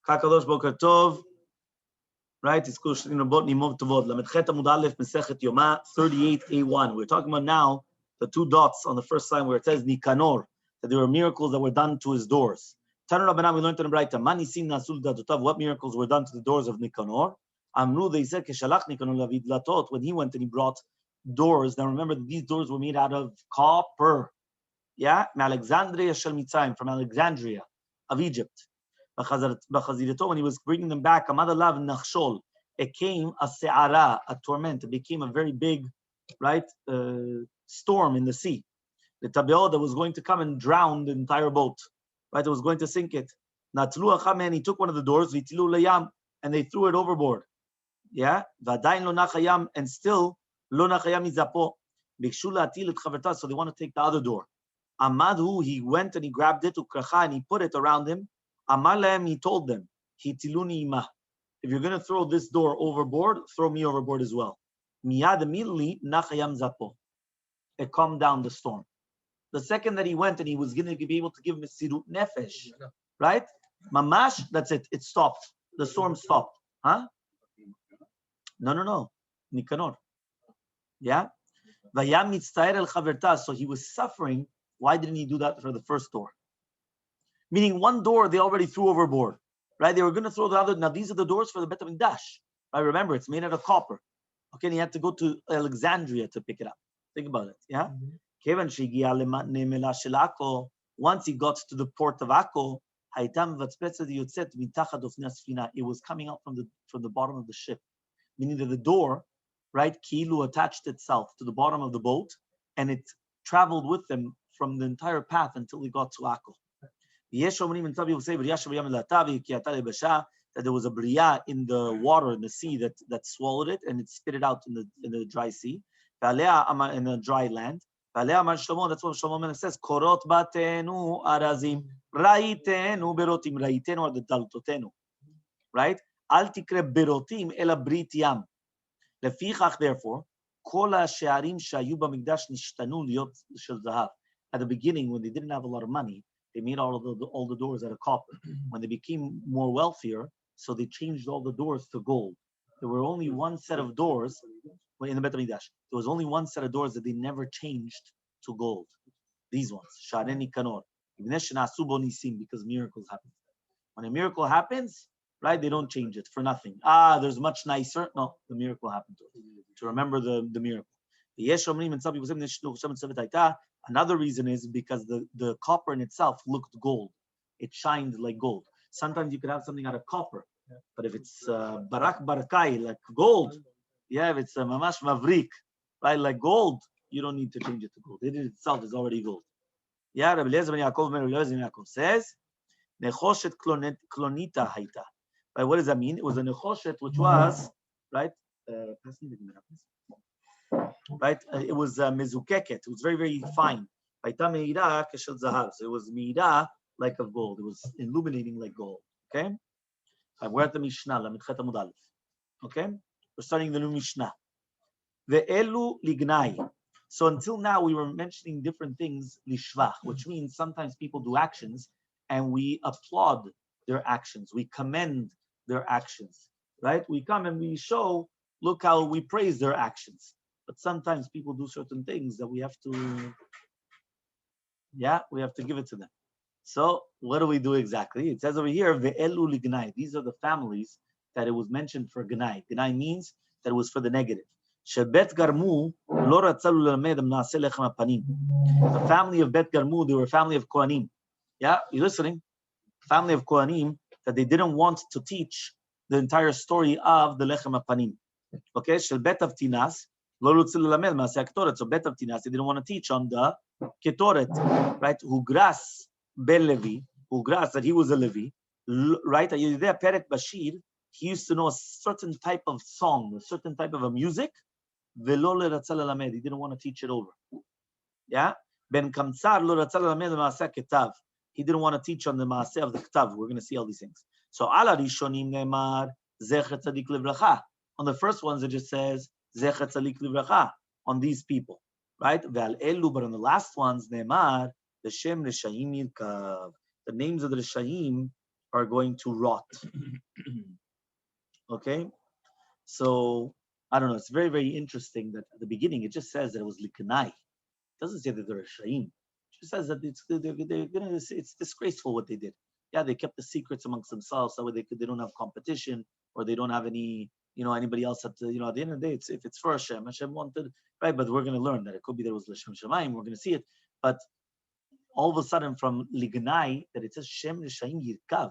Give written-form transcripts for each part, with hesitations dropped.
Kakadosh Boker Tov. Right? It's Kushrin Rabot Nimov Tovod. Lametchet Amud Aleph Masechet Yoma 38a1. We're talking about now the two dots on the first line where it says Nikanor, that there were miracles that were done to his doors. Tanu Rabbanan, we learned in the Braita, Mani Sim Nasul Dadotav, what miracles were done to the doors of Nikanor? Amru, they said, Keshalach Nikanor Lavid Latot, when he went and he brought doors. Now remember, these doors were made out of copper. Yeah? Alexandria Shel Mitzrayim, from Alexandria of Egypt. When he was bringing them back, it came a se'ara, a torment. It became a very big, right, storm in the sea. The tabeo that was going to come and drown the entire boat, right? It was going to sink it. And he took one of the doors, and they threw it overboard. Yeah, and still lo nachayam izapo. So they want to take the other door. Amadhu, he went and he grabbed it, and he put it around him. Amalem, he told them, Hitiluni ima. If you're going to throw this door overboard, throw me overboard as well. Miyad immediately, nachayam zapo. It calmed down the storm. The second that he went and he was going to be able to give Mesirut Nefesh, right? Mamash, that's it. It stopped. The storm stopped. Huh? No. Nikanor. Yeah? Vayam mitztaer el chaverta. So he was suffering. Why didn't he do that for the first door? Meaning one door they already threw overboard, right? They were going to throw the other. Now these are the doors for the Bet HaMikdash, right? Remember, it's made out of copper. Okay, and he had to go to Alexandria to pick it up. Think about it, yeah? Once he got to the port of Akko, it was coming out from the bottom of the ship, meaning that the door, right, Kilu attached itself to the bottom of the boat, and it traveled with them from the entire path until he got to Akko. And some people say that there was a bria in the water, in the sea, that swallowed it and it spit it out in the dry sea, in the dry land. That's what Shlomo says. Korot batenu arazim, raitenu berotim. Raitenu are the daltotenu, right? Al tikre berotim ela brit yam. Lefichach, therefore, kol ha'she'arim shayu b'mikdash nishtanu liot shel zahav. At the beginning, when they didn't have a lot of money, they made all the doors out of copper. When they became more wealthier, so they changed all the doors to gold. There were only one set of doors in the Bet HaMikdash. There was only one set of doors that they never changed to gold. These ones, Shareni Kanor, because miracles happen. When a miracle happens, right, they don't change it for nothing. There's much nicer. No, the miracle happened to remember the miracle. Another reason is because the copper in itself looked gold. It shined like gold. Sometimes you could have something out of copper, but if it's barak barakai, like gold, yeah, if it's mamash mavrik, right, like gold, you don't need to change it to gold. It itself is already gold. Yeah, Rabbi Eliezer ben Yaakov says, nechoshet klonita haita. Right, what does that mean? It was a nechoshet, which was, right, right? It was mezukeket. It was very, very fine. So it was meira like of gold. It was illuminating like gold. Okay? We're at the Mishnah, Lametchet Amud Aleph. Okay? We're starting the new Mishnah. Ve'elu lignai. So until now, we were mentioning different things, lishvach, which means sometimes people do actions and we applaud their actions. We commend their actions, right? We come and we show, look how we praise their actions. But sometimes people do certain things that we have to give it to them. So what do we do exactly? It says over here, ve'elu lignai. These are the families that it was mentioned for gnai. Gnai means that it was for the negative. Shebet garmu lo ratzalu lelamed na'aseh lechem hapanim. The family of Bet Garmu, they were a family of Kohanim. Yeah, you listening? Family of Kohanim that they didn't want to teach the entire story of the lechem hapanim. Okay, Shel Bet Avtinas. So Bet Avtinas, they didn't want to teach on the Ketoret, right? Hugras ben Levi, Hugras, that he was a Levi, right? Perek Bashir, he used to know a certain type of song, a certain type of a music. He didn't want to teach it over. Yeah? Ben Kamsar lo ratzal lelamed maaseh ketav. He didn't want to teach on the maaseh of the ketav. We're going to see all these things. So ala rishonim ne'emar zecher tzadik livracha. On the first ones, it just says zecher tzadik livracha on these people, right? Ve'al elu, but on the last ones, ne'emar the shem reshaim yirkav. The names of the reshaim are going to rot. Okay? So, I don't know. It's very, very interesting that at the beginning it just says that it was likanai. It doesn't say that they're shaim. It just says that it's disgraceful what they did. Yeah, they kept the secrets amongst themselves. That way they don't have competition, or they don't have any, anybody else at the at the end of the day, if it's for Hashem wanted, right? But we're going to learn that it could be that it was l'shem shamayim. We're going to see it. But all of a sudden from lignai, that it says Shem Rishaim Yirkav,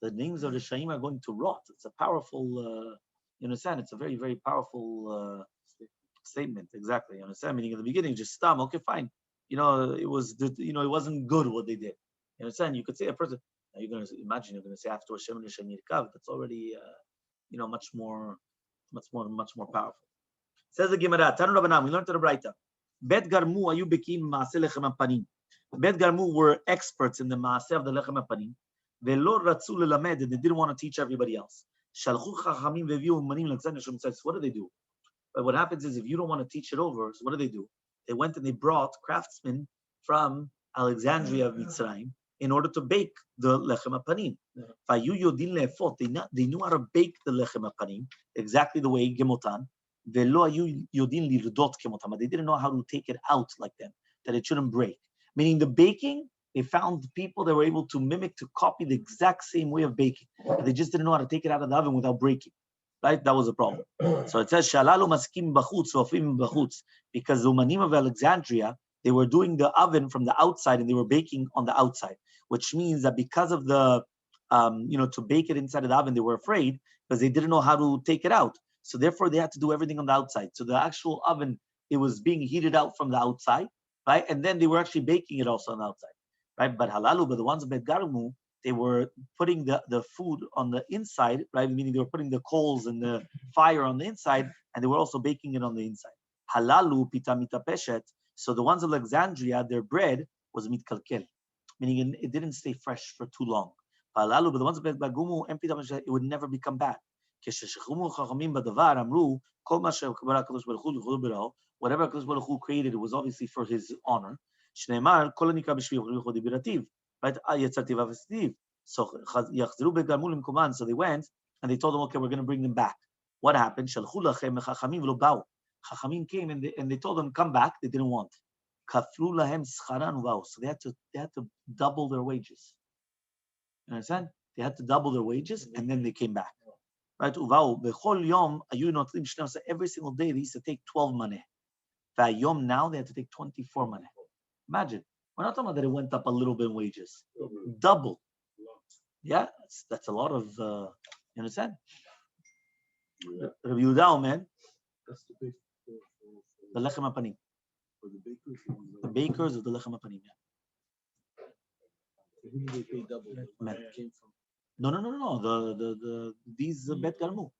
the names of the Rishaim are going to rot. It's a powerful, you understand? It's a very, very powerful statement. Exactly. You understand? Meaning in the beginning, just stop. Okay, fine. It wasn't good what they did. You understand? You could say a person. Now you're going to imagine you're going to say after Shem Rishaim Yirkav. That's already, much more powerful. Says the Gemara. Tanu Rabbanan. We learned to the Braita. Bet Garmu ayu bekim maaseh lechem panim. Bet Garmu were experts in the maaseh of the lechem panim. Velo ratzu lelamed, and they didn't want to teach everybody else. Shalchu chachamim veviu umanim l'Alexander Shem says, what do? But what happens is if you don't want to teach it over, so what do? They went and they brought craftsmen from Alexandria of Mitzrayim in order to bake the lechem panim. Vayu yodin le'efot, they knew how to bake the lechem panim exactly the way gemotan. Velo ayu yodin lirdot kemotan, but they didn't know how to take it out like them, that it shouldn't break. Meaning the baking, they found people that were able to mimic, to copy the exact same way of baking. They just didn't know how to take it out of the oven without breaking. Right? That was a problem. So it says, Shalalu maskim bachutz, wafim bachutz, because the Umanim of Alexandria, they were doing the oven from the outside and they were baking on the outside, which means that because of the, to bake it inside of the oven, they were afraid because they didn't know how to take it out. So therefore, they had to do everything on the outside. So the actual oven, it was being heated out from the outside, right? And then they were actually baking it also on the outside, right? But halalu, but the ones of Bet Garmu, they were putting the food on the inside, right? Meaning they were putting the coals and the fire on the inside, and they were also baking it on the inside. Halalu pita mitapeshet. So the ones of Alexandria, their bread was mitkalkel, meaning it didn't stay fresh for too long. Halalu, but the ones of Bet Garmu, it would never become bad. Whatever HaKadosh Baruch Hu created, it was obviously for His honor. Right? So so they went and they told them, okay, we're going to bring them back. What happened? Chachamim came and they told them, come back. They didn't want. So they had to double their wages. You understand? They had to double their wages and then they came back. Right? Every single day they used to take 12 money. Now they had to take 24 money. Imagine. We're not talking about that it went up a little bit in wages. Double. Yeah, that's a lot of, you understand? Rabbi Yehuda, man. That's the lechem hapanim. The bakers of the lechem hapanim, yeah. Who did they pay double? No. These Bet Garmu.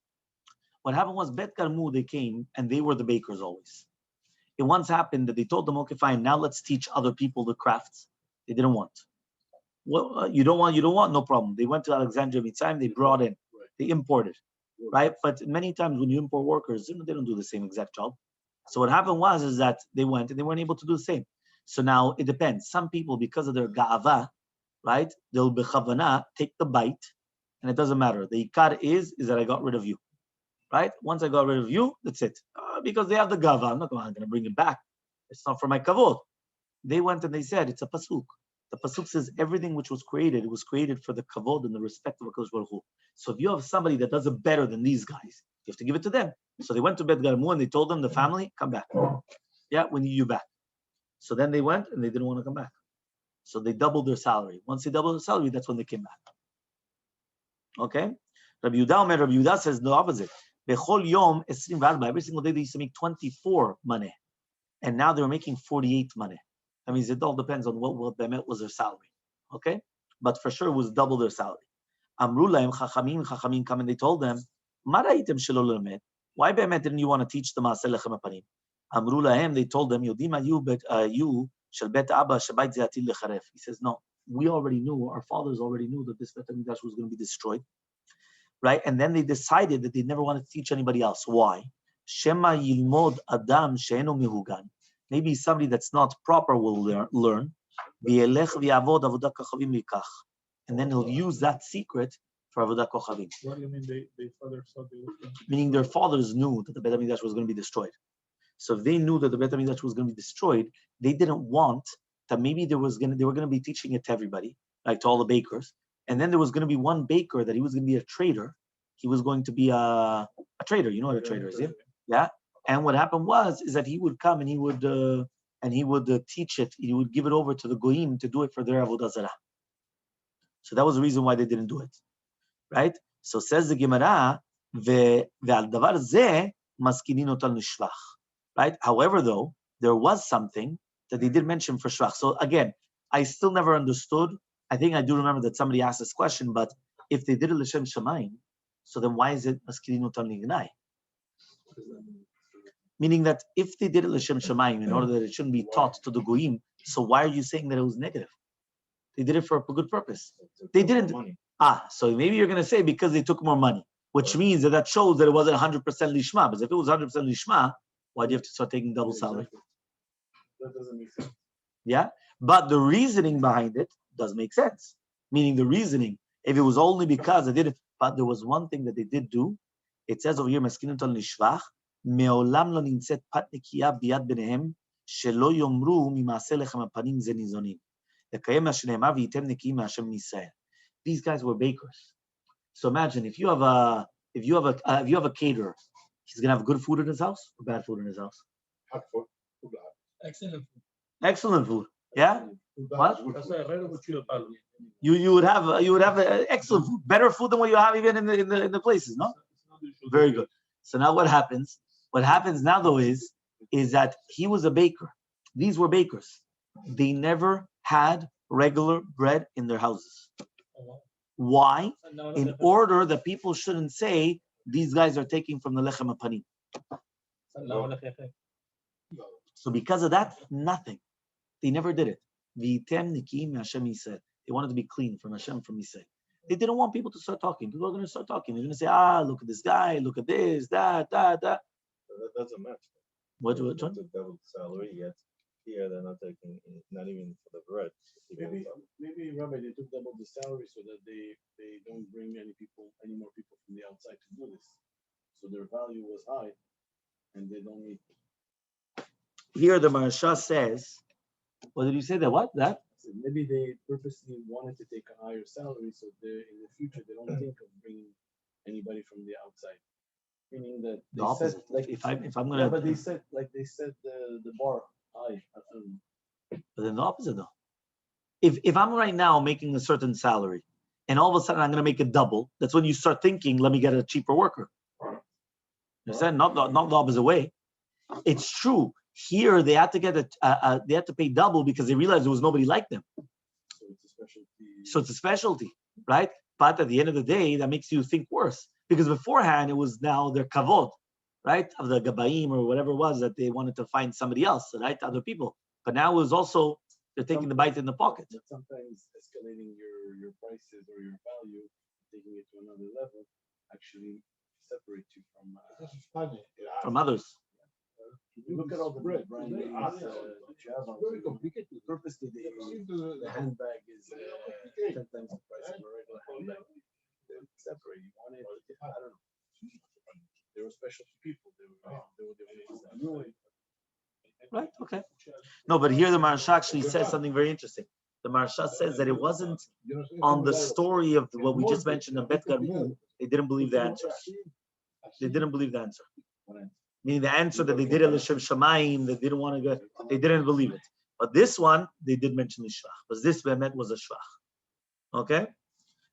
What happened was Bet Garmu, they came and they were the bakers always. It once happened that they told them, okay, fine, now let's teach other people the crafts. They didn't want. Well, you don't want, no problem. They went to Alexandria Mitzrayim, they brought in, they imported, right? But many times when you import workers, they don't do the same exact job. So what happened is that they went and they weren't able to do the same. So now it depends. Some people, because of their ga'ava, right, they'll bechavana, take the bite, and it doesn't matter. The ikar is that I got rid of you. Right? Once I got rid of you, that's it. Because they have the gava, I'm not going to bring it back. It's not for my kavod. They went and they said, it's a pasuk. The pasuk says everything which was created, it was created for the kavod and the respect of HaKadosh Baruch Hu. So if you have somebody that does it better than these guys, you have to give it to them. So they went to Bet Garmu and they told them, the family, come back. Yeah, we need you back. So then they went and they didn't want to come back. So they doubled their salary. Once they doubled their salary, that's when they came back. Okay? Rabbi Yehuda says the opposite. Every single day they used to make 24 money, and now they were making 48 money. That means it all depends on what Bemet was their salary. Okay, but for sure it was double their salary. Amrulaim Chachamim come and they told them, why Bemet didn't you want to teach the Maaseh Lechem Hapanim? Amrulaim, they told them, He says, no, we already knew, our fathers already knew that this Bet HaMikdash was going to be destroyed. Right? And then they decided that they never wanted to teach anybody else. Why? Shema yilmod adam she'eno mehugan. Maybe somebody that's not proper will learn. And and then he'll use that secret for Avodah Kochavim. What do you mean they father saw they were going to? Meaning their fathers knew that the Beit HaMikdash was going to be destroyed. So if they knew that the Beit HaMikdash was going to be destroyed, they didn't want that maybe they were going to be teaching it to everybody, like to all the bakers. And then there was going to be one baker that he was going to be a trader. He was going to be a trader. You know what a trader is, yeah? Yeah. And what happened is that he would come and he would teach it. He would give it over to the goyim to do it for their avodah zarah. So that was the reason why they didn't do it, right? So says the Gemara, ve'al davar zeh maskinin otal nishvach, right? However, though, there was something that they did mention for shvach. So again, I still never understood. I think I do remember that somebody asked this question, but if they did it l'shem shamayim, so then why is it maskinin otal nignai? Meaning that if they did it l'shem shamayim in order that it shouldn't be taught to the goyim, so why are you saying that it was negative? They did it for a good purpose. They didn't. So maybe you're going to say because they took more money, which means that shows that it wasn't 100% lishma. But if it was 100% lishma, why do you have to start taking double salary? That doesn't make sense. Yeah, but the reasoning behind it does make sense. Meaning the reasoning, if it was only because they did it, but there was one thing that they did do. It says over here, "Maskinim tal nishvach, me'olam lo nintzet pat nikiya biyad benehem, shelo yomru mima'aseh lechem hapanim ze nizonim." These guys were bakers. So imagine if you have a caterer, he's gonna have good food in his house or bad food in his house? Excellent food. Yeah. What? You would have excellent food, better food than what you have even in the places, no? Very good. So now what happens? What happens now though is that he was a baker. These were bakers. They never had regular bread in their houses. Why? In order that people shouldn't say these guys are taking from the lechem hapanim. So because of that, nothing. They never did it. They wanted to be clean from Hashem, from Yisrael. They didn't want people to start talking. People are going to start talking. They're going to say, look at this guy, look at this, that. That doesn't match. What? Double salary yet. Here they're not taking, not even for the bread. Maybe Rabbi, they took double the salary so that they don't bring any more people from the outside to do this. So their value was high, and they don't need. Here the Maharsha says, what did you say? That what? That? So maybe they purposely wanted to take a higher salary, so in the future they don't think of bringing anybody from the outside. Meaning that the opposite. Set, like if I'm gonna, but they said the bar high. But then the opposite though. If I'm right now making a certain salary, and all of a sudden I'm going to make it double, that's when you start thinking, let me get a cheaper worker. You understand? Not the opposite way. It's true. Here they had to get they had to pay double because they realized there was nobody like them. So it's a specialty, right? But at the end of the day, that makes you think worse because beforehand it was now their kavod, right, of the gabaim or whatever it was that they wanted to find somebody else, right, other people. But now it was also they're taking the bite in the pocket. But sometimes escalating your prices or your value, taking it to another level, actually separates you from others. Look at all the bread, Brian. Very complicated. Purposely, the handbag is 10 times the price of a regular handbag. They separate. You want it? I don't know. They were special people. They were the only ones. Right. Okay. No, but here the Maharsha actually says something very interesting. The Maharsha says that it wasn't on the story of what we just mentioned of Bet Garmu. They didn't believe the answers. They didn't believe the answer. Meaning the answer that they did it l'shem shamayim, they didn't want to go, they didn't believe it. But this one, they did mention the shvach. Because this bemet was a shvach. Okay?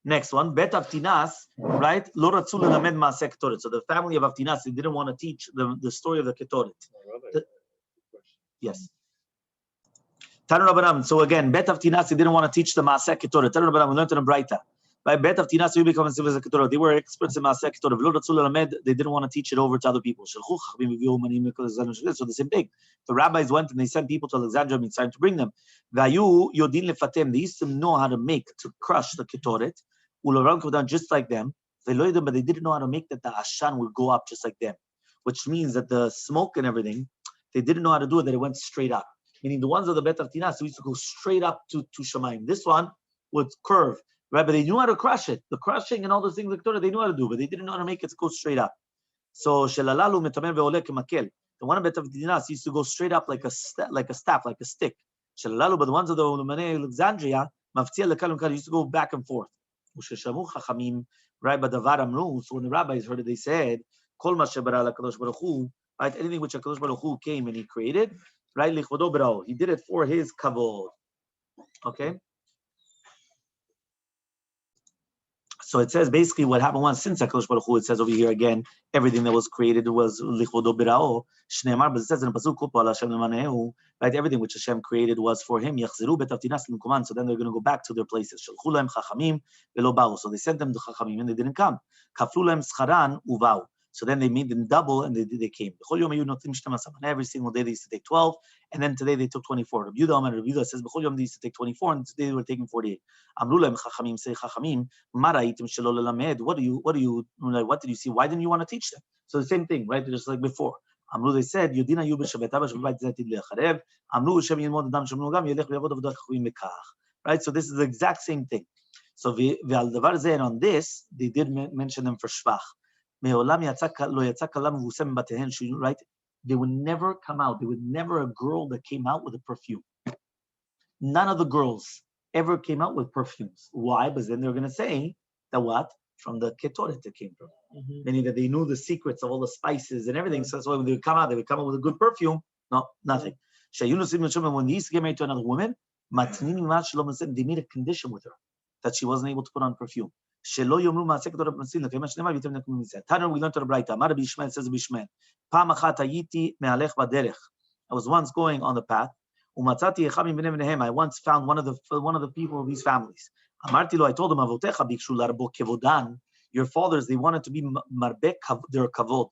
Next one, Bet Avtinas, right? Lo ratzu lelamed ma'aseh ketoret. So the family of Avtinas, they didn't want to teach the story of the ketoret. Yes. Tanu Rabbanan. So again, Bet Avtinas, they didn't want to teach the ma'aseh ketoret. Tanu Rabbanan, we learned in a Braita. By Bet Avtinas, you become a ketoret. They were experts in ma'aseh ketoret. Lo ratzu lelamed, they didn't want to teach it over to other people. So the same thing. The rabbis went and they sent people to Alexandria and started to bring them. Vayu yodin lefatem. They used to know how to make, to crush the ketoret. Just like them, but they didn't know how to make that the ashan would go up just like them, which means that the smoke and everything, they didn't know how to do it, that it went straight up. Meaning the ones of the Bet Avtinas used to go straight up to Shemaim. This one would curve. right? But they knew how to crush it. The crushing and all those things, they knew how to do, but they didn't know how to make it go straight up. So Shelalalu metamer ve'oleh kemakel. The one of Bet Dinas used to go straight up like a staff, like a stick. Shelalalu, but the ones of the Ulamane Alexandria, maftia lekalum kal used to go back and forth. Usheshamu chachamim, right? But Davar Amru. So when the rabbis heard it, they said, Kol ma shebara lakadosh baruch hu, right? Anything which Hakadosh Baruch Hu came and He created, right? Lichvodo brao. He did it for His kavod. Okay. So it says basically what happened once since HaKadosh Baruch Hu, it says over here again, everything that was created was lichvodo birao. Shneimar, but it says in the pasuk, Kupo al Hashem lemaneu, right? Everything which Hashem created was for Him. Yachziru betavtinas l'mkuman. So then they're going to go back to their places. Shalchu lahem chachamim velo ba'u. So they sent them to chachamim and they didn't come. Kaflu lahem scharan uva'u. So then they made them double and they came. Every single day they used to take 12, and then today they took 24. Rabbi Yehuda says, they used to take 24, and today they were taking 48. Amru lahem chachamim, say chachamim, ma ra'aytim shelo lelamed. What did you see? Why didn't you want to teach them? So the same thing, right? Just like before. Amru, they said, Yudina yu b'shabbat haba shabbat zaytid le'acharev. Amru shem yilmod adam shemnu gam yelech v'yavod avodat chachamim mekach. Right? So this is the exact same thing. So v'al davar zeh, and on this, they did mention them for shvach. Right? They would never come out. There was never a girl that came out with a perfume. None of the girls ever came out with perfumes. Why? Because then they're going to say that what? From the ketoret it came from. Meaning that they knew the secrets of all the spices and everything. So that's why when they would come out with a good perfume. No, nothing. When they used to get married to another woman, they made a condition with her that she wasn't able to put on perfume. Shelo yomru ma'aseh kedorah b'matzil l'kayim shnema v'yitem nekum mitzeh. Tanner, we learned to the Braita. Amar Rabbi Yishmael, says Rabbi Yishmael, Pam achat hayiti me'alech b'derech. I was once going on the path. Umatzati echad min bnei bneihem. I once found one of the people of these families. Amarti lo, I told him, Avotecha bikshu larbo kevodan. Your fathers, they wanted to be marbek their kavod.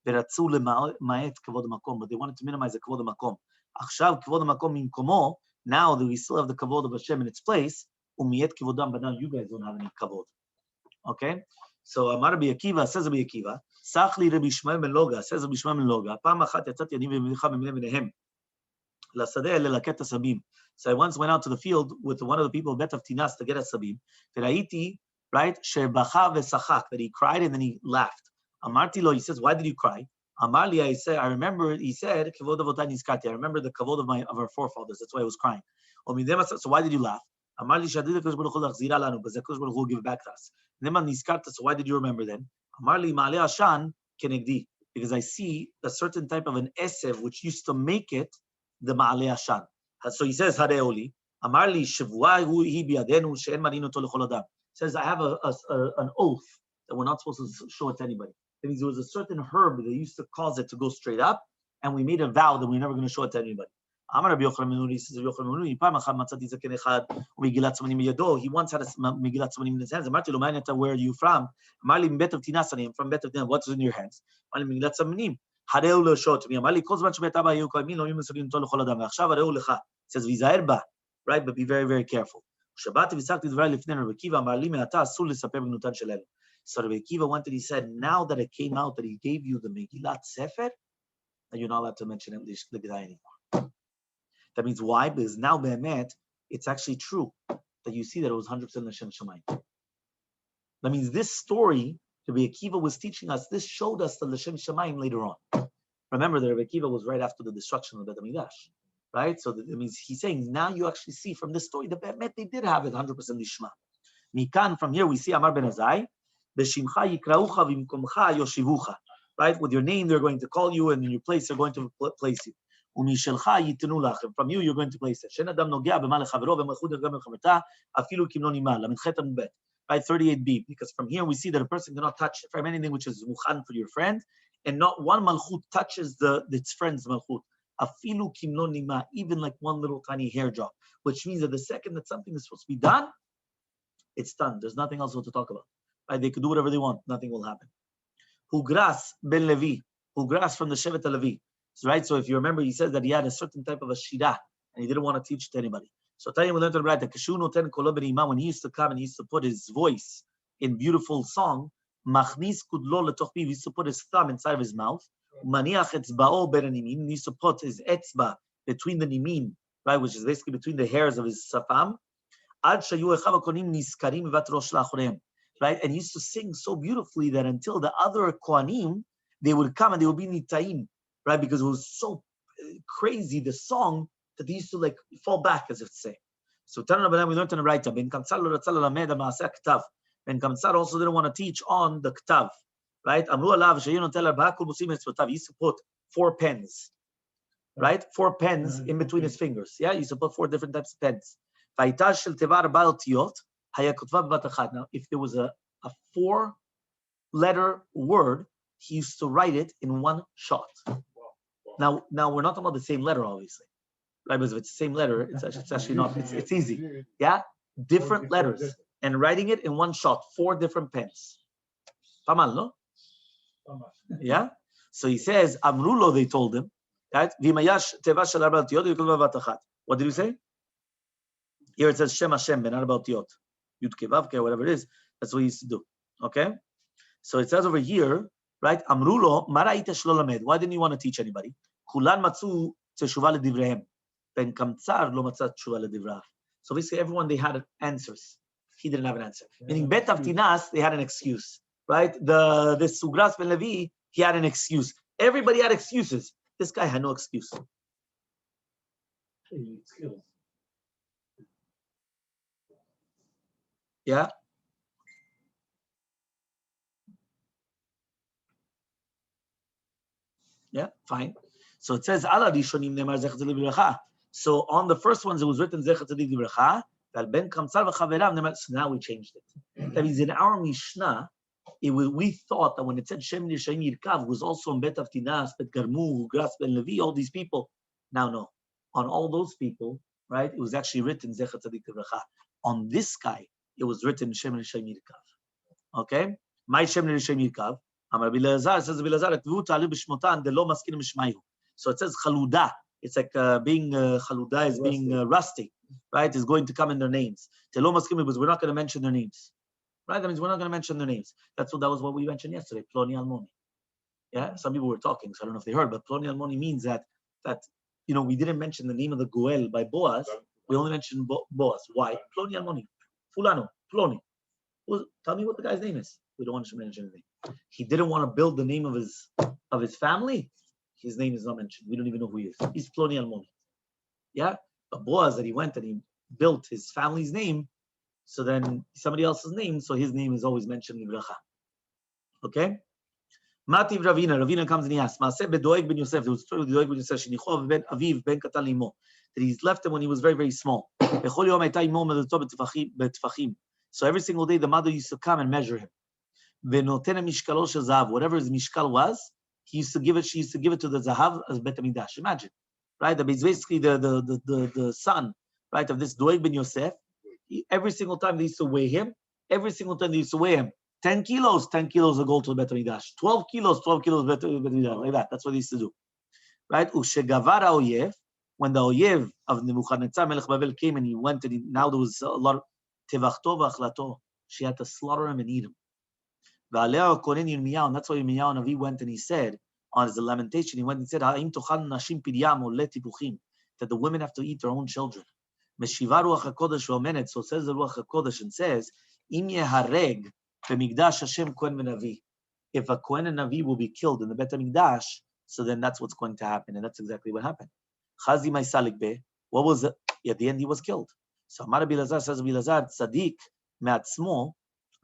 Veratzu lema'et kavod makom, but they wanted to minimize the kavod makom. Achshav kavod makom minkomo. Now that we still have the kavod of Hashem in its place, umiyet kevodam, but now you guys don't have any kavod. Okay, so Amar Rabbi Akiva, says Rabbi Akiva, Sachli Rabbi Shmuel ben Loga, says Rabbi Shmuel ben Loga, Pam achat yatzati ani v'micha b'minei b'neihem, lasadeh lelaket asabim. So I once went out to the field with one of the people, Bet of Tinas, to get asabim. V'raiti, right, shebacha v'sachak, that he cried and then he laughed. Amarti lo, he says, why did you cry? Amarli, I remember, he said, Kavod avotani nizkarti, I remember the kavod of our forefathers, that's why I was crying. So why did you laugh? Amarli shadid HaKadosh Baruch Hu lachzira lanu, because HaKadosh Baruch Hu will give it back to us. So why did you remember then? Amarli ma'ale ashan kenegdi, because I see a certain type of an esev which used to make it the ma'ale ashan. So he says, Hareoli, Amarli shevua hu hi biyadenu she'en marinu to lechol adam. Says, I have an oath that we're not supposed to show it to anybody. That means there was a certain herb that used to cause it to go straight up, and we made a vow that we're never going to show it to anybody. Amar Rabbi Yochanan ben Nuri, says Rabbi Yochanan ben Nuri, Pam achad matzati zaken echad u'megillat zamanim biyado. He once had a megillat zamanim in his hands. Amarti lo, ma'aneta, where are you from? Amarli bet of tinas ani, I'm from Bet of Tinas. What's in your hands? Amarli megillat zamanim. Hareu lo, show it to me. Amarli kol zman shebet abba hayu kohamin lo hiyu mesulim to lechol adam. V'achshav hareu lecha. Says v'yizaher ba, right? But be very, very careful. Shabbat v'isakti dvarai lifnei Rabbi Akiva. Amarli me'ata asur lesaper b'gnutan shel elu. So Rabbi Akiva went and he said, now that it came out that he gave you the Megillat Sefer, you're not allowed to mention it the Gedai anymore. That means why? Because now Be'emet, it's actually true that you see that it was 100% L'Shem Shamayim. That means this story, Rabbi Akiva was teaching us, this showed us the L'Shem Shamayim later on. Remember that Rabbi Akiva was right after the destruction of the Bet HaMikdash, right? So that means he's saying, now you actually see from this story, the Be'emet, they did have it 100% Lishma. Mikan, from here we see Amar Ben Azai, B'shimcha yikraucha v'imkomcha yoshivucha. Right? With your name, they're going to call you, and in your place, they're going to place you. Umishelcha yitenu lachem. From you, you're going to place it. Shen adam nogea b'ma lechavero v'machud ergam b'chaverta afilu kimlo nima. Lamidchet amubet. Right? 38b. Because from here, we see that a person cannot touch from anything which is muchan for your friend, and not one malchut touches its friend's malchut. Afilu kimlo nima. Even like one little tiny hair drop. Which means that the second that something is supposed to be done, it's done. There's nothing else to talk about. Right? They could do whatever they want. Nothing will happen. Hugras ben Levi. Hugras from the Shevet Levi. Right? So if you remember, he says that he had a certain type of a shira, and he didn't want to teach it to anybody. So tell you, we learned to write that when he used to come and he used to put his voice in beautiful song, Machnis kudlo letoch piv, he used to put his thumb inside of his mouth. Maniach etzba'o ben nimin, he used to put his etzba between the nimin, right, which is basically between the hairs of his safam. Ad shayu echav hakohanim niskarim bevat rosh la'achoreim. Right? And he used to sing so beautifully that until the other Kohanim, they would come and they would be nitaim, right? Because it was so crazy, the song, that they used to like fall back, as if to say. So we learned in the right. Ben Kamsar also didn't want to teach on the Ktav, right? He used to put 4 pens, right? 4 pens in between his fingers. Yeah, he used to put 4 different types of pens. Now, if there was a 4-letter word, he used to write it in one shot. Now we're not talking about the same letter, obviously, right? Because if it's the same letter, it's actually not. It's easy, yeah. Different letters and writing it in one shot, 4 different pens. Pamal, no? Yeah. So he says, Amrulo, they told him, right? What did you say? Here it says Shem Hashem, but not about Yot. Yud Kevavke, whatever it is. That's what he used to do. Okay? So it says over here, right? Amrulo, Maraita Shlolamed. Why didn't you want to teach anybody? Kulan matzu teshuva ledivrehem. Ben kamtsar lo matzat teshuva ledivrah. So basically, everyone, they had answers. He didn't have an answer. Meaning, Bet Avtinas, they had an excuse, right? The Sugras ben Levi, he had an excuse. Everybody had excuses. This guy had no excuse. Yeah. Yeah, fine. So it says, Ala Rishonim Nemar Zecher Tzedek Livracha. So on the first ones, it was written Zecher Tzedek Livracha. So now we changed it. That means in our Mishnah, we thought that when it said Shem Nishayim Yirkav was also in Bet Avtinas, Bet Garmu, Gras Ben Levi, all these people. Now, no. On all those people, right, it was actually written Zecher Tzedek Livracha. On this guy, it was written Shem Nishayim Yirkav. Okay? My Shem Nishayim Yirkav. Amar Bilazar says Bilazar Tvu Talu B'Shmotan Delo Maskin Mishmayu. So it says Chaluda. It's like being Chaluda is being rusty, right? Is going to come in their names. Delo Maskin because we're not going to mention their names, right? That means we're not going to mention their names. That was what we mentioned yesterday. Ploni Almoni. Yeah, some people were talking, so I don't know if they heard, but Ploni Almoni means that we didn't mention the name of the Goel by Boaz. We only mentioned Boaz. Why? Ploni Almoni. Fulano. Ploni. Well, tell me what the guy's name is. We don't want to mention anything. He didn't want to build the name of his family. His name is not mentioned. We don't even know who he is. He's Ploni Almoni. Yeah? But Boaz, that he went and he built his family's name, so then somebody else's name, so his name is always mentioned in Bracha. Okay? Mativ Ravina. Ravina comes and he asks, Maaseh beDoeg ben Yosef. There was a story with Doeg ben Yosef, Shenichov ben Aviv ben Katan Limo. That he's left him when he was very, very small. So every single day, the mother used to come and measure him. Whatever his mishkal was, she used to give it to the zahav as Bet HaMikdash. Imagine, right? That is basically the son, right, of this Doeg ben Yosef. Every single time they used to weigh him, 10 kilos of gold to the Bet HaMikdash. 12 kilos Bet HaMikdash, like that. That's what they used to do. Right? Ushegavar ha'oyev, when the oyev of Nebuchadnezzar Melech Babel came and he went and now there was a lot of tevachto v'achlato. She had to slaughter him and eat him. And that's why Yirmiyahu Navi went and he said, on his lamentation, he went and said, that the women have to eat their own children. So says the Ruach HaKodesh and says, if a Kohen and Navi will be killed in the Bet HaMikdash, so then that's what's going to happen. And that's exactly what happened. What was it? At the end, he was killed. So Amar Bilazar says, Tzadik me'atzmo,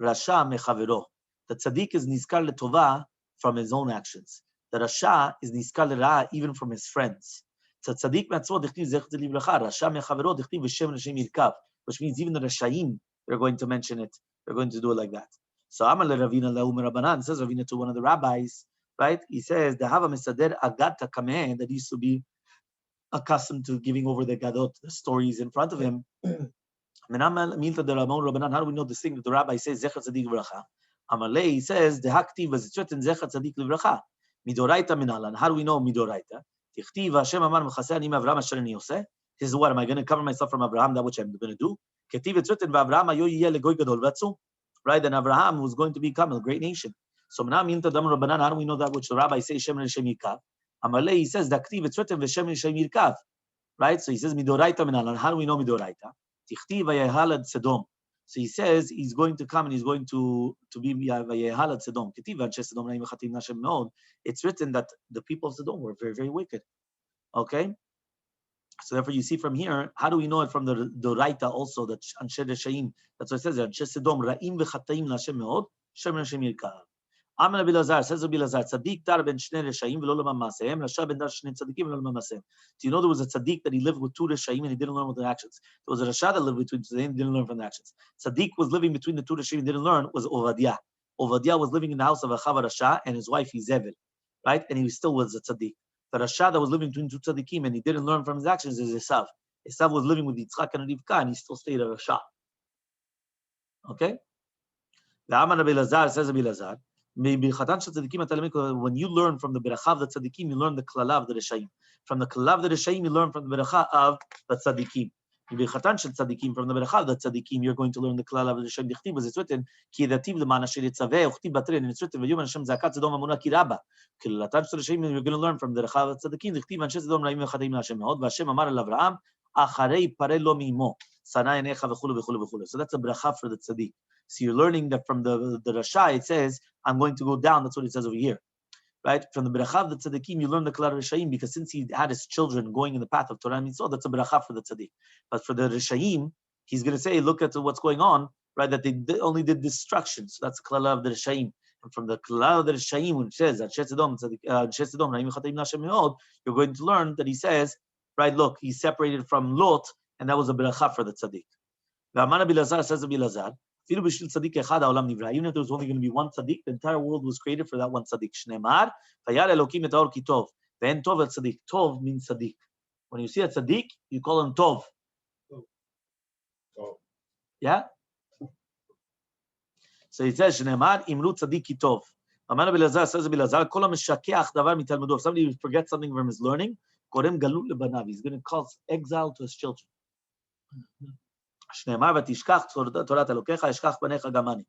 Rasha mechavero. The tzaddik is nizkar letova from his own actions. The rasha is nizkar lera even from his friends. So tzaddik me'atzmo dichtiv zecher livracha. Rasha mechavero dichtiv v'shem l'shem yirkav. Which means even the rashaim, they're going to mention it. They're going to do it like that. So Amar leRavina le'umer Rabbanan, says Ravina to one of the rabbis, right? He says, the hava mesader agata kameh, that used to be accustomed to giving over the gadot, the stories in front of him. How do we know this thing that the rabbi says zecher tzaddik livracha? Amalei, he says, the haktiv was written zecher tzaddik livracha. Midoraita minalan. How do we know midoraita? Tichtiv Hashem amar mechaseh ani Avraham asher ani yoseh. This is what, am I going to cover myself from Abraham, that which I'm going to do? Ketiv, it's written, v'Avraham ayo yiyeh legoy gadol v'atzum. Right, and Abraham was going to become a great nation. So now, how do we know that which the rabbi says, Shem l'shem yirkav? Amalei, he says, the haktiv, it's written, v'shem l'shem yirkav. Right, so he says, midoraita minalan. How do we know midoraita? Tichti vayehalad Sedom. So he says he's going to come and he's going to be vayehalad Sedom. Ketiv anshe Sedom ra'im v'chatim nashem meod. It's written that the people of Sedom were very, very wicked. Okay? So therefore, you see from here, how do we know it from the Raita also that Anshe Reshaim? That's what it says there. Anshe Sedom ra'im v'chataim l'Hashem meod, Shem Hashem yirkav. Amar Rabbi Lazar says Rabbi Lazar, Tzaddik dar ben shnei Reshaim v'lo l'ma masehem, Rasha ben dar shnei tzaddikim v'lo l'ma masehem. Do you know there was a tzaddik that he lived with two Reshaim and he didn't learn with their actions? There was a Rasha that lived between tzaddikim and didn't learn from the actions. Tzaddik was living between the two Reshaim and didn't learn was Ovadiah. Ovadiah was living in the house of Achav Rasha and his wife Izebel, right? And he still was a tzaddik. The Rasha that was living between two tzaddikim and he didn't learn from his actions is Esav. Esav was living with Yitzchak and Rivka and he still stayed a Rasha. Okay? The Amar Rabbi Lazar says Rabbi Lazar, when you learn from the beracha of the tzaddikim, you learn the klala of the reshaim. From the klala of the reshaim, you learn from the beracha of the tzaddikim. From the beracha of the tzaddikim, you're going to learn the klala of the reshaim. It's written, and it's written, you're going to learn from the beracha of the tzaddikim. So that's a beracha for the tzaddik. So you're learning that from the Rasha, it says, I'm going to go down. That's what it says over here. Right? From the Beracha of the Tzaddikim, you learn the Klal Rishaim because since he had his children going in the path of Torah and Mitzvah, that's a Beracha for the Tzaddik. But for the Rishaim, he's going to say, look at what's going on, right? That they only did destruction. So that's the Klal of the Rishaim. And from the Klal of the Rishaim, when it says, you're going to learn that he says, right, look, he's separated from Lot, and that was a Beracha for the Tzaddik. Amar Rabbi Lazar says Rabbi Lazar, even if there was only going to be one tzaddik, the entire world was created for that one tzaddik. Shneimar, vayar Elokim et haor ki tov. Ve'en tov el tzaddik. Tov means tzaddik. When you see a tzaddik, you call him tov. Yeah? So it says, Shneimar, imru tzaddik ki tov. Amar Rabbi Lazar says Rabbi Lazar, kol ha-meshakeach davar mitalmudo. If somebody forgets something from his learning, korem galut lebanav. He's going to cause exile to his children. Shneimar v'tishkach Torat Elokecha yishkach banecha gamani.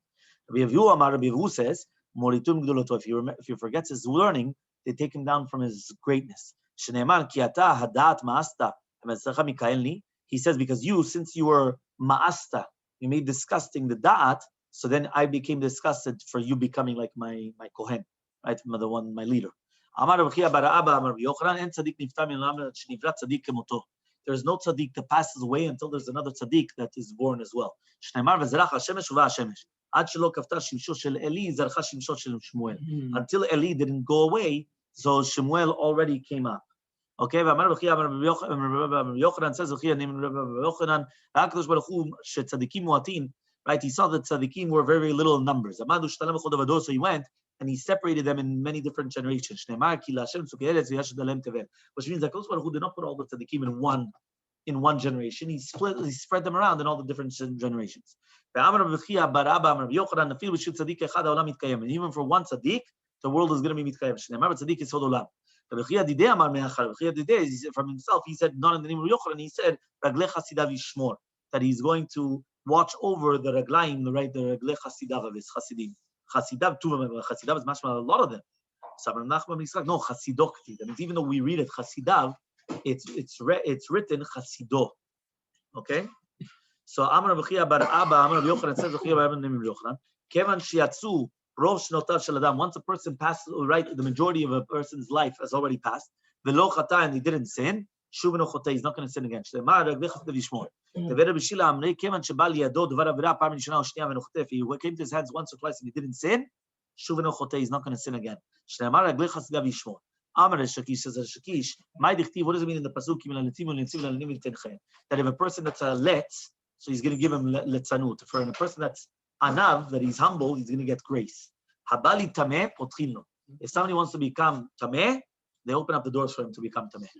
Rabbi Yehu says, Moritum gdoloto. If he forgets his learning, they take him down from his greatness. Shneimar ki ata hadat ma'asta ha'metzlecha mikaelni. He says, because you, since you were ma'asta, you made disgusting the da'at, so then I became disgusted for you becoming like my kohen, right? The one, my leader. Amar Rabbi Chia bar Abba Amar Rabbi Yochanan en tzaddik niftar min olam shenivra tzaddik kemoto. There's no tzaddik that passes away until there's another tzaddik that is born as well. Shneimar v'zerach hashemesh uva hashemesh. Ad shelo kafta shimsho shel Eli zarcha shimsho shel Shmuel. Until Eli didn't go away, so Shmuel already came up. Okay, v'amar Rabbi Chia Amar Rabbi Yochanan says Rabbi Yochanan ha'akadosh baruch hu shetzaddikim muatin. Right, he saw that tzaddikim were very, very little in numbers. So he went and he separated them in many different generations. Which means that Kodesh Baruch Hu did not put all the tzaddikim in one generation. He spread them around in all the different generations. And even for one tzaddik, the world is going to be mitkayem. From himself, he said, not in the name of Yochanan, he said, that he's going to watch over the raglaim, the reglei chasidav of his chasidim. Chasidav, chasidav is mashma, a lot of them. No, chasidokti. That means even though we read it chasidav, it's written chasido. Okay? So Amar Rabbi Chia bar Abba, Amar Rabbi Yochanan says Rabbi Chia bar Abba named Yochanan. Kevan shiatzu rov shnotav shel adam. Once a person passes, right, the majority of a person's life has already passed. V'lo chata, and he didn't sin. Shuv v'nochotei, he's not going to sin again. Shleimar reglei chasidav yishmor. He came to his hands once or twice and he didn't sin. He's not going to sin again. Amar Shakish says Shakish, what does it mean in the pasuk? That if a person that's a letz, so he's going to give him letzanut. For a person that's anav, that he's humble, he's going to get grace. Habali tameh potchilno. If somebody wants to become tameh, they open up the doors for him to become tameh.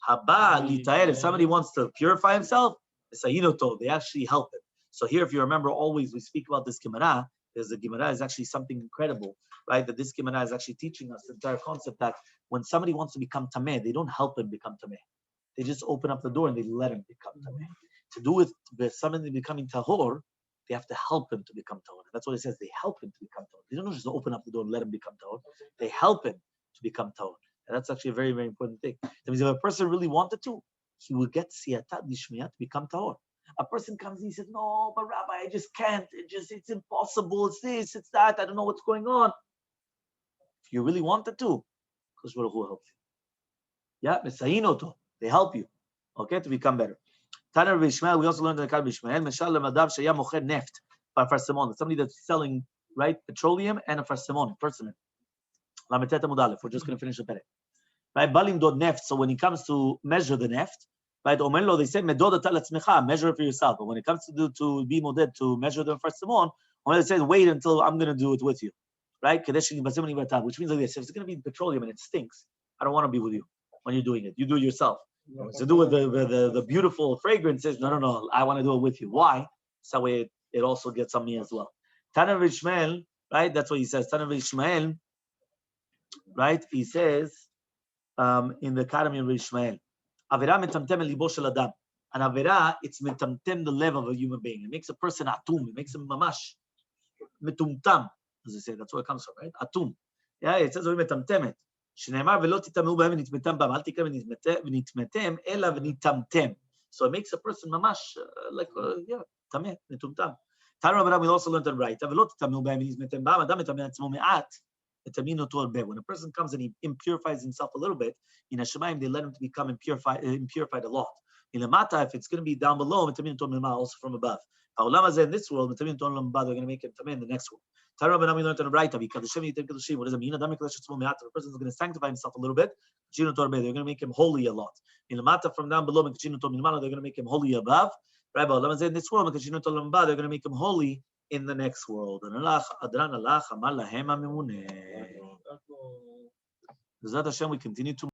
Habali taer. If somebody wants to purify himself, they actually help him. So here, if you remember, always we speak about this Gemara. The Gemara is actually something incredible, right? That this Gemara is actually teaching us the entire concept that when somebody wants to become tameh, they don't help him become tameh. They just open up the door and they let him become tameh. To do with somebody becoming tahor, they have to help him to become tahor. That's what it says. They help him to become tahor. They don't just open up the door and let him become tahor. They help him to become tahor. And that's actually a very, very important thing. That means if a person really wanted to, he will get siyata dishmiyah to become tahor. A person comes and he says, no, but Rabbi, I just can't. It's impossible. It's this, it's that. I don't know what's going on. If you really wanted to, Kosh Baruch Hu helps you. Yeah, Mesayin they help you, okay, to become better. Tanner Bishmael, we also learned in the Kal Bishmael, Meshal Lemadav Shaya Mocher Neft, by Farsimon, somebody that's selling, right, petroleum and a Farsimon, person. Lameteta Mudalef, we're just going to finish the pere. Right, Balim Dod Neft, so when it comes to measure the Neft, right, Omenlo, they say, Medod Atal measure it for yourself. But when it comes to be moded, to measure the Farsimon, Omenlo says, wait until I'm going to do it with you. Right? Which means like this, if it's going to be petroleum and it stinks, I don't want to be with you when you're doing it. You do it yourself. To do with the beautiful fragrances, no, I want to do it with you. Why? So that way it also gets on me as well. Tana Ishmael, right? That's what he says. Tana Ishmael, right? He says in the Academy of Ishmael, Avera metamtem libo shel adam. An avera, it's metamtem the level of a human being. It makes a person atum. It makes him mamash metumtam, as they say. That's where it comes from, right? Atum. Yeah, it says metamtemet. שנאמר ולא תטמאו בהם ונטמאתם בהם, אל תקרא ונטמאתם, אלא ונטמאתם. So it makes a person ממש, טמא, מטומטם. תנו רבנן, we also learned on right, ולא תטמאו בהם ונטמאתם בהם, אדם מטמא עצמו מעט, מטמאים אותו הרבה. When a person comes and he impurifies himself a little bit, in Hashemayim they let him to become impurified a lot. In Lamata, if it's going to be down below, mטמאים אותו ממעל, also from above. העולם הזה, in this world, מטמאים אותו לעולם הבא, they're going to make him טמא in the next world. We learned on the right. What does it mean? If a person is going to sanctify himself a little bit, they're going to make him holy a lot. In the mata from down below, they're going to make him holy above. Right? But in this world, they're going to make him holy in the next world. Bezrat Hashem, we continue to